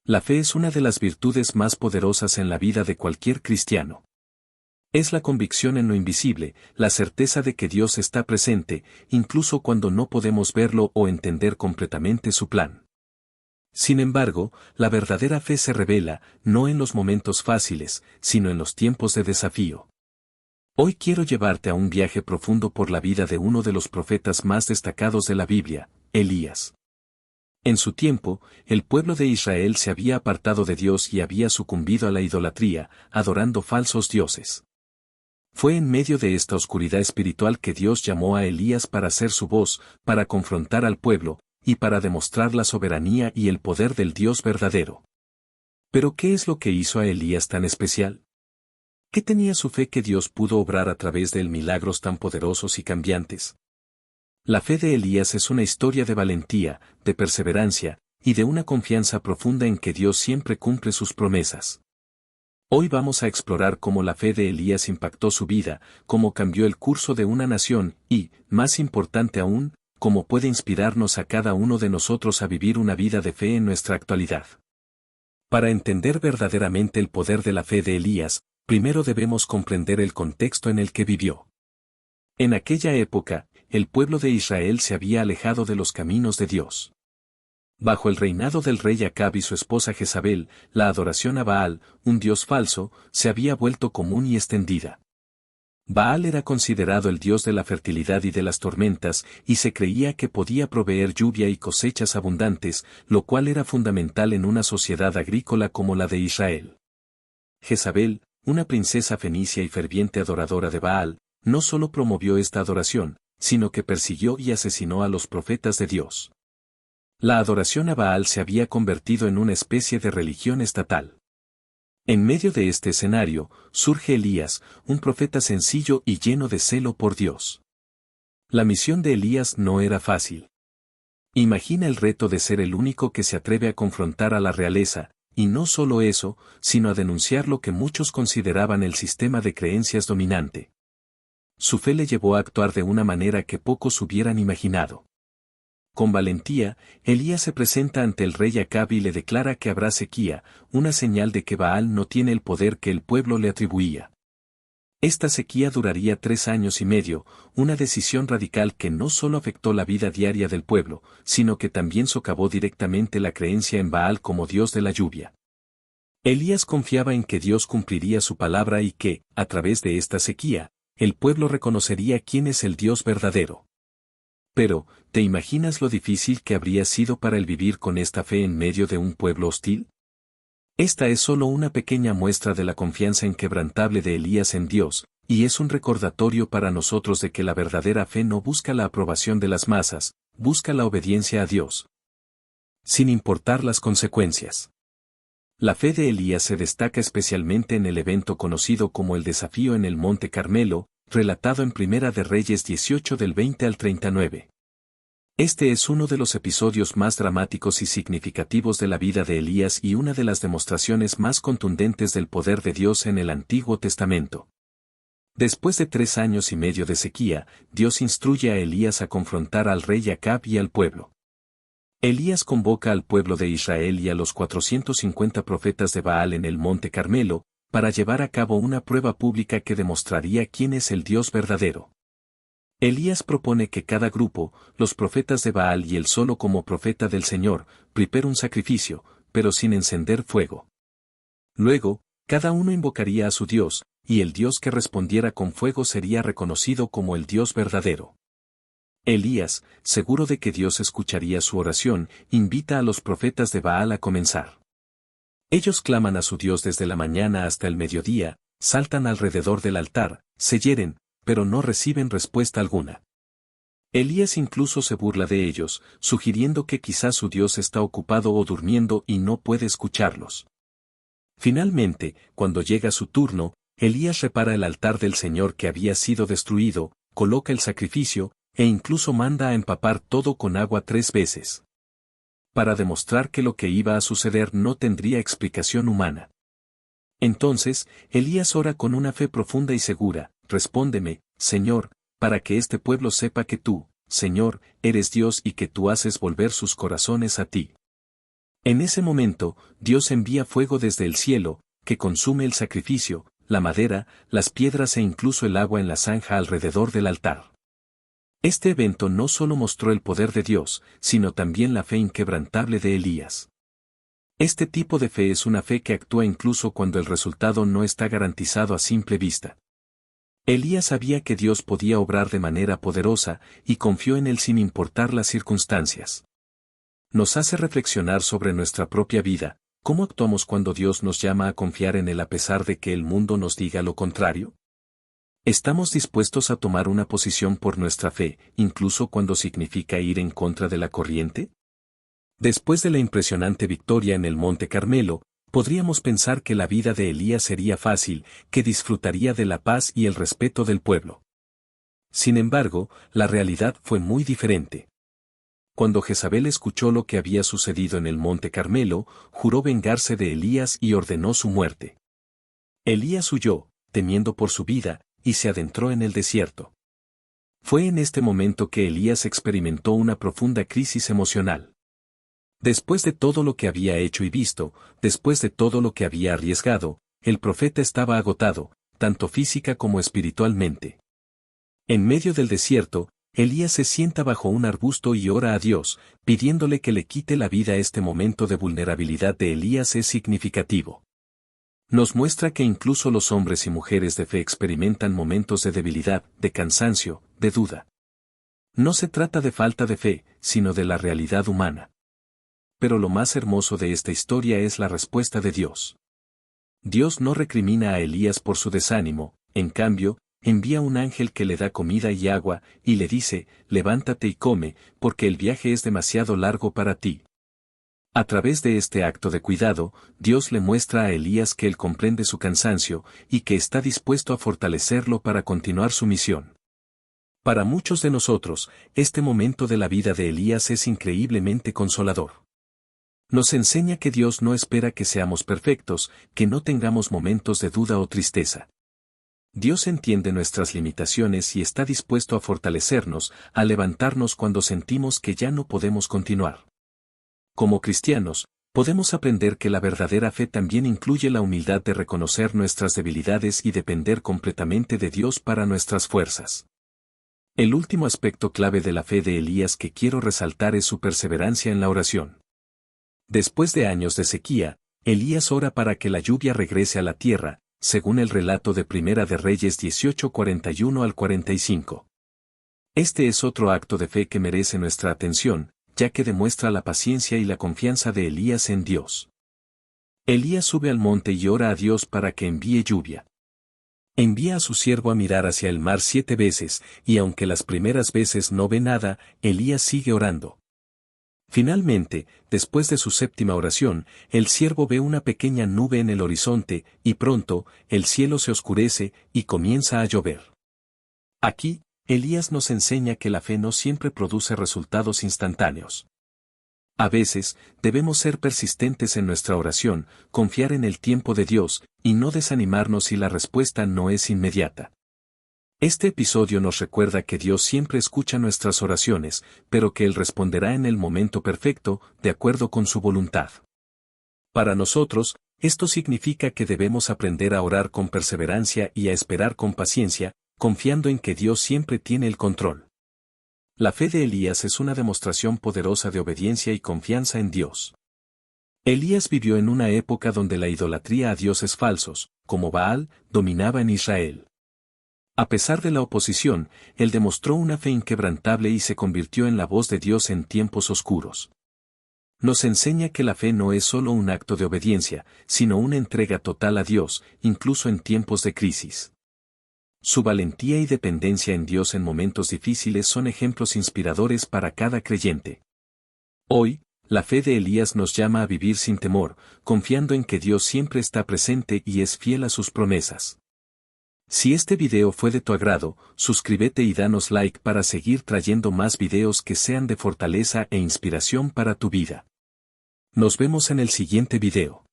La fe es una de las virtudes más poderosas en la vida de cualquier cristiano. Es la convicción en lo invisible, la certeza de que Dios está presente, incluso cuando no podemos verlo o entender completamente su plan. Sin embargo, la verdadera fe se revela, no en los momentos fáciles, sino en los tiempos de desafío. Hoy quiero llevarte a un viaje profundo por la vida de uno de los profetas más destacados de la Biblia, Elías. En su tiempo, el pueblo de Israel se había apartado de Dios y había sucumbido a la idolatría, adorando falsos dioses. Fue en medio de esta oscuridad espiritual que Dios llamó a Elías para ser su voz, para confrontar al pueblo, y para demostrar la soberanía y el poder del Dios verdadero. Pero ¿qué es lo que hizo a Elías tan especial? ¿Qué tenía su fe que Dios pudo obrar a través de él milagros tan poderosos y cambiantes? La fe de Elías es una historia de valentía, de perseverancia, y de una confianza profunda en que Dios siempre cumple sus promesas. Hoy vamos a explorar cómo la fe de Elías impactó su vida, cómo cambió el curso de una nación y, más importante aún, cómo puede inspirarnos a cada uno de nosotros a vivir una vida de fe en nuestra actualidad. Para entender verdaderamente el poder de la fe de Elías, primero debemos comprender el contexto en el que vivió. En aquella época, el pueblo de Israel se había alejado de los caminos de Dios. Bajo el reinado del rey Acab y su esposa Jezabel, la adoración a Baal, un dios falso, se había vuelto común y extendida. Baal era considerado el dios de la fertilidad y de las tormentas, y se creía que podía proveer lluvia y cosechas abundantes, lo cual era fundamental en una sociedad agrícola como la de Israel. Jezabel, una princesa fenicia y ferviente adoradora de Baal, no solo promovió esta adoración, sino que persiguió y asesinó a los profetas de Dios. La adoración a Baal se había convertido en una especie de religión estatal. En medio de este escenario, surge Elías, un profeta sencillo y lleno de celo por Dios. La misión de Elías no era fácil. Imagina el reto de ser el único que se atreve a confrontar a la realeza, y no solo eso, sino a denunciar lo que muchos consideraban el sistema de creencias dominante. Su fe le llevó a actuar de una manera que pocos hubieran imaginado. Con valentía, Elías se presenta ante el rey Acab y le declara que habrá sequía, una señal de que Baal no tiene el poder que el pueblo le atribuía. Esta sequía duraría 3 años y medio, una decisión radical que no solo afectó la vida diaria del pueblo, sino que también socavó directamente la creencia en Baal como dios de la lluvia. Elías confiaba en que Dios cumpliría su palabra y que, a través de esta sequía, el pueblo reconocería quién es el Dios verdadero. Pero, ¿te imaginas lo difícil que habría sido para él vivir con esta fe en medio de un pueblo hostil? Esta es solo una pequeña muestra de la confianza inquebrantable de Elías en Dios, y es un recordatorio para nosotros de que la verdadera fe no busca la aprobación de las masas, busca la obediencia a Dios, sin importar las consecuencias. La fe de Elías se destaca especialmente en el evento conocido como el desafío en el Monte Carmelo, relatado en Primera de Reyes 18 del 20 al 39. Este es uno de los episodios más dramáticos y significativos de la vida de Elías y una de las demostraciones más contundentes del poder de Dios en el Antiguo Testamento. Después de 3 años y medio de sequía, Dios instruye a Elías a confrontar al rey Acab y al pueblo. Elías convoca al pueblo de Israel y a los 450 profetas de Baal en el Monte Carmelo, para llevar a cabo una prueba pública que demostraría quién es el Dios verdadero. Elías propone que cada grupo, los profetas de Baal y él solo como profeta del Señor, prepare un sacrificio, pero sin encender fuego. Luego, cada uno invocaría a su Dios, y el Dios que respondiera con fuego sería reconocido como el Dios verdadero. Elías, seguro de que Dios escucharía su oración, invita a los profetas de Baal a comenzar. Ellos claman a su Dios desde la mañana hasta el mediodía, saltan alrededor del altar, se hieren, pero no reciben respuesta alguna. Elías incluso se burla de ellos, sugiriendo que quizás su Dios está ocupado o durmiendo y no puede escucharlos. Finalmente, cuando llega su turno, Elías repara el altar del Señor que había sido destruido, coloca el sacrificio, e incluso manda a empapar todo con agua 3 veces. Para demostrar que lo que iba a suceder no tendría explicación humana. Entonces, Elías ora con una fe profunda y segura: respóndeme, Señor, para que este pueblo sepa que tú, Señor, eres Dios y que tú haces volver sus corazones a ti. En ese momento, Dios envía fuego desde el cielo, que consume el sacrificio, la madera, las piedras e incluso el agua en la zanja alrededor del altar. Este evento no solo mostró el poder de Dios, sino también la fe inquebrantable de Elías. Este tipo de fe es una fe que actúa incluso cuando el resultado no está garantizado a simple vista. Elías sabía que Dios podía obrar de manera poderosa, y confió en él sin importar las circunstancias. Nos hace reflexionar sobre nuestra propia vida, ¿cómo actuamos cuando Dios nos llama a confiar en él a pesar de que el mundo nos diga lo contrario? ¿Estamos dispuestos a tomar una posición por nuestra fe, incluso cuando significa ir en contra de la corriente? Después de la impresionante victoria en el Monte Carmelo, podríamos pensar que la vida de Elías sería fácil, que disfrutaría de la paz y el respeto del pueblo. Sin embargo, la realidad fue muy diferente. Cuando Jezabel escuchó lo que había sucedido en el Monte Carmelo, juró vengarse de Elías y ordenó su muerte. Elías huyó, temiendo por su vida, y se adentró en el desierto. Fue en este momento que Elías experimentó una profunda crisis emocional. Después de todo lo que había hecho y visto, después de todo lo que había arriesgado, el profeta estaba agotado, tanto física como espiritualmente. En medio del desierto, Elías se sienta bajo un arbusto y ora a Dios, pidiéndole que le quite la vida. Este momento de vulnerabilidad de Elías es significativo. Nos muestra que incluso los hombres y mujeres de fe experimentan momentos de debilidad, de cansancio, de duda. No se trata de falta de fe, sino de la realidad humana. Pero lo más hermoso de esta historia es la respuesta de Dios. Dios no recrimina a Elías por su desánimo, en cambio, envía un ángel que le da comida y agua, y le dice, levántate y come, porque el viaje es demasiado largo para ti. A través de este acto de cuidado, Dios le muestra a Elías que él comprende su cansancio, y que está dispuesto a fortalecerlo para continuar su misión. Para muchos de nosotros, este momento de la vida de Elías es increíblemente consolador. Nos enseña que Dios no espera que seamos perfectos, que no tengamos momentos de duda o tristeza. Dios entiende nuestras limitaciones y está dispuesto a fortalecernos, a levantarnos cuando sentimos que ya no podemos continuar. Como cristianos, podemos aprender que la verdadera fe también incluye la humildad de reconocer nuestras debilidades y depender completamente de Dios para nuestras fuerzas. El último aspecto clave de la fe de Elías que quiero resaltar es su perseverancia en la oración. Después de años de sequía, Elías ora para que la lluvia regrese a la tierra, según el relato de Primera de Reyes 18:41 al 45. Este es otro acto de fe que merece nuestra atención, ya que demuestra la paciencia y la confianza de Elías en Dios. Elías sube al monte y ora a Dios para que envíe lluvia. Envía a su siervo a mirar hacia el mar 7 veces, y aunque las primeras veces no ve nada, Elías sigue orando. Finalmente, después de su séptima oración, el siervo ve una pequeña nube en el horizonte, y pronto, el cielo se oscurece, y comienza a llover. Aquí, Elías nos enseña que la fe no siempre produce resultados instantáneos. A veces, debemos ser persistentes en nuestra oración, confiar en el tiempo de Dios, y no desanimarnos si la respuesta no es inmediata. Este episodio nos recuerda que Dios siempre escucha nuestras oraciones, pero que Él responderá en el momento perfecto, de acuerdo con su voluntad. Para nosotros, esto significa que debemos aprender a orar con perseverancia y a esperar con paciencia, confiando en que Dios siempre tiene el control. La fe de Elías es una demostración poderosa de obediencia y confianza en Dios. Elías vivió en una época donde la idolatría a dioses falsos, como Baal, dominaba en Israel. A pesar de la oposición, él demostró una fe inquebrantable y se convirtió en la voz de Dios en tiempos oscuros. Nos enseña que la fe no es solo un acto de obediencia, sino una entrega total a Dios, incluso en tiempos de crisis. Su valentía y dependencia en Dios en momentos difíciles son ejemplos inspiradores para cada creyente. Hoy, la fe de Elías nos llama a vivir sin temor, confiando en que Dios siempre está presente y es fiel a sus promesas. Si este video fue de tu agrado, suscríbete y danos like para seguir trayendo más videos que sean de fortaleza e inspiración para tu vida. Nos vemos en el siguiente video.